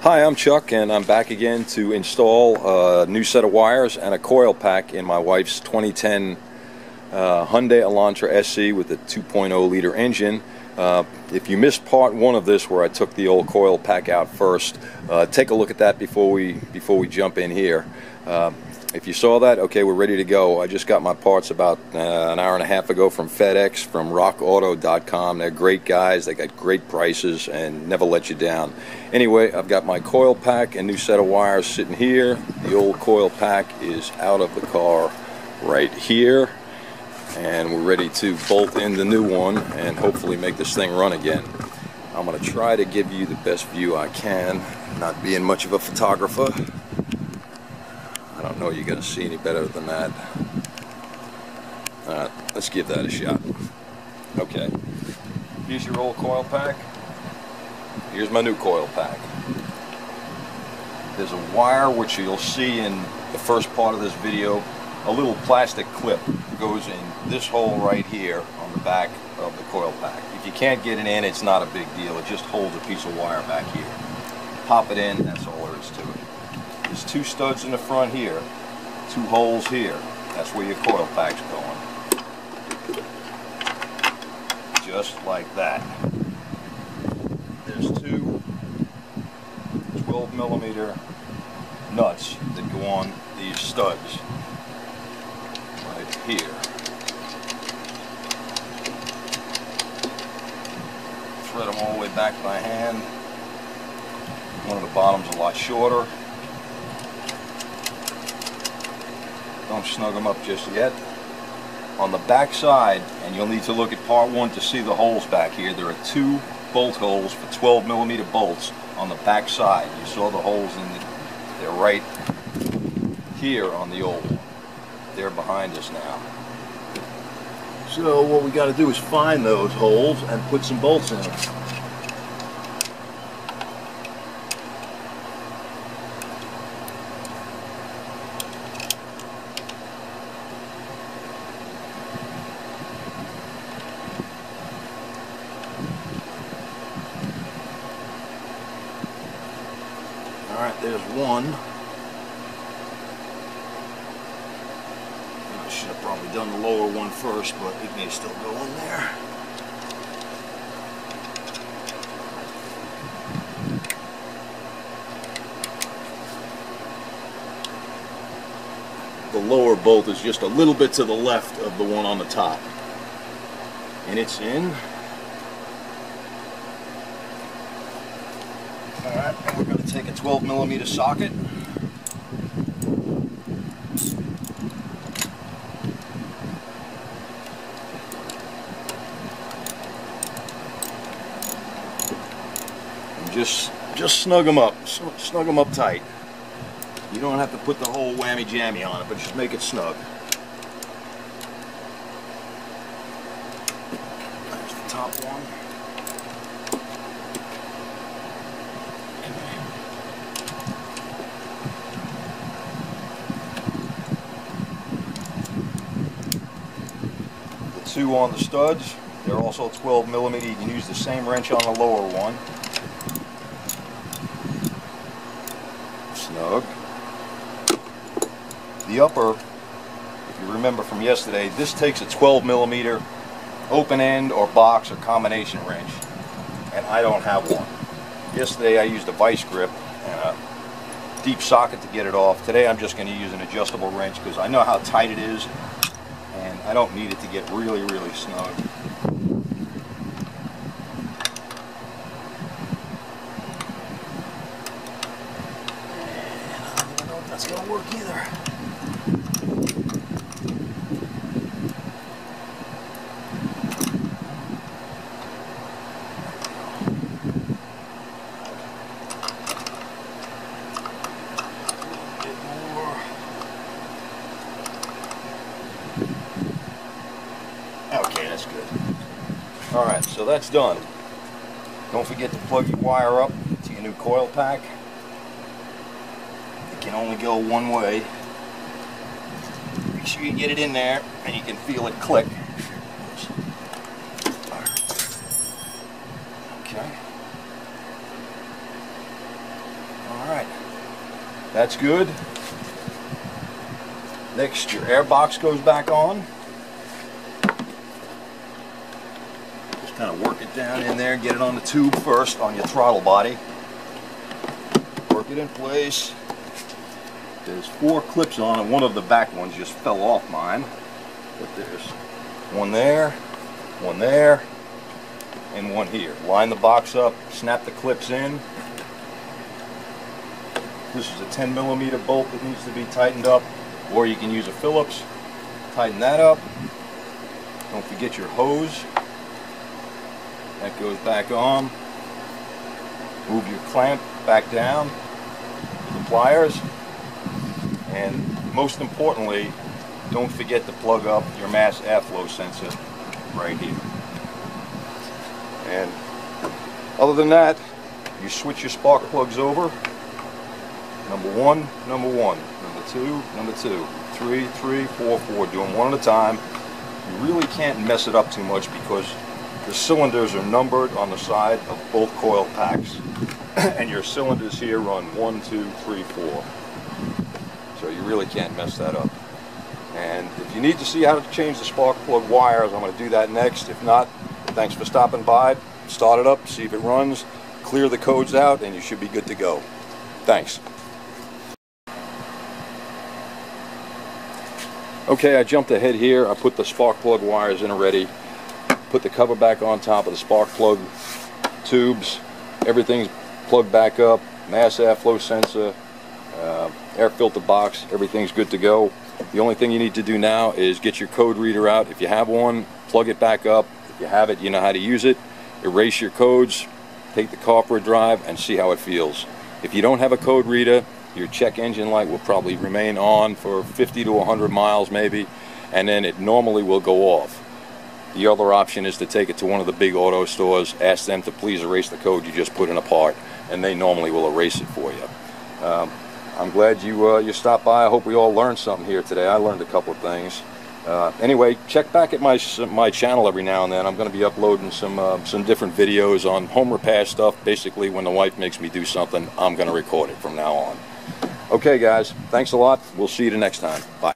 Hi, I'm Chuck, and I'm back again to install a new set of wires and a coil pack in my wife's 2010 Hyundai Elantra SC with a 2.0 liter engine. If you missed part one of this where I took the old coil pack out first, take a look at that before we jump in here. If you saw that, okay, we're ready to go. I just got my parts about an hour and a half ago from FedEx, from rockauto.com. They're great guys, they got great prices and never let you down. Anyway, I've got my coil pack and new set of wires sitting here. The old coil pack is out of the car right here, and we're ready to bolt in the new one and hopefully make this thing run again. I'm going to try to give you the best view I can, not being much of a photographer. I don't know you're going to see any better than that. Alright, let's give that a shot. Okay, here's your old coil pack. Here's my new coil pack. There's a wire which you'll see in the first part of this video. A little plastic clip goes in this hole right here on the back of the coil pack. If you can't get it in, it's not a big deal. It just holds a piece of wire back here. Pop it in, that's all there is to it. There's two studs in the front here, two holes here. That's where your coil pack's going. Just like that. There's two 12mm nuts that go on these studs right here. Thread them all the way back by hand. One of the bottoms a lot shorter. Don't snug them up just yet. On the back side, and you'll need to look at part one to see the holes back here, there are two bolt holes for 12mm bolts on the back side. You saw the holes they're right here on the old one. They're behind us now. So what we got to do is find those holes and put some bolts in them. Alright, there's one. I should have probably done the lower one first, but it may still go in there. The lower bolt is just a little bit to the left of the one on the top. And it's in. Alright, and we're going to take a 12mm socket. And just snug them up. Snug them up tight. You don't have to put the whole whammy jammy on it, but just make it snug. There's the top one. Two on the studs, they're also 12mm. You can use the same wrench on the lower one. Snug. The upper, if you remember from yesterday, this takes a 12mm open end or box or combination wrench, and I don't have one. Yesterday I used a vice grip and a deep socket to get it off. Today I'm just going to use an adjustable wrench because I know how tight it is. And I don't need it to get really, really snug. And I don't even know if that's going to work either. Okay, that's good. Alright, so that's done. Don't forget to plug your wire up to your new coil pack. It can only go one way. Make sure you get it in there and you can feel it click. Okay. That's good. Next, your air box goes back on. Just kind of work it down in there, get it on the tube first on your throttle body. Work it in place. There's 4 clips on it. One of the back ones just fell off mine. But there's one there, and one here. Line the box up, snap the clips in. This is a 10mm bolt that needs to be tightened up, or you can use a Phillips. Tighten that up. Don't forget your hose. That goes back on. Move your clamp back down with the pliers. And most importantly, don't forget to plug up your mass airflow sensor right here. And other than that, you switch your spark plugs over. Number 1, number 1, number 2, number 2, 3, 3, 4, 4. Do them one at a time. You really can't mess it up too much because the cylinders are numbered on the side of both coil packs. And your cylinders here run 1, 2, 3, 4. So you really can't mess that up. And if you need to see how to change the spark plug wires, I'm going to do that next. If not, thanks for stopping by. Start it up, see if it runs, clear the codes out, and you should be good to go. Thanks. Okay, I jumped ahead here. I put the spark plug wires in already. Put the cover back on top of the spark plug tubes. Everything's plugged back up. Mass airflow sensor, air filter box, everything's good to go. The only thing you need to do now is get your code reader out. If you have one, plug it back up. If you have it, you know how to use it. Erase your codes, take the car for a drive, and see how it feels. If you don't have a code reader, your check engine light will probably remain on for 50 to 100 miles maybe, and then it normally will go off. The other option is to take it to one of the big auto stores, ask them to please erase the code you just put in a part, and they normally will erase it for you. I'm glad you stopped by. I hope we all learned something here today. I learned a couple of things. Anyway, check back at my channel every now and then. I'm going to be uploading some different videos on home repair stuff. Basically, when the wife makes me do something, I'm going to record it from now on. Okay, guys, thanks a lot. We'll see you the next time. Bye.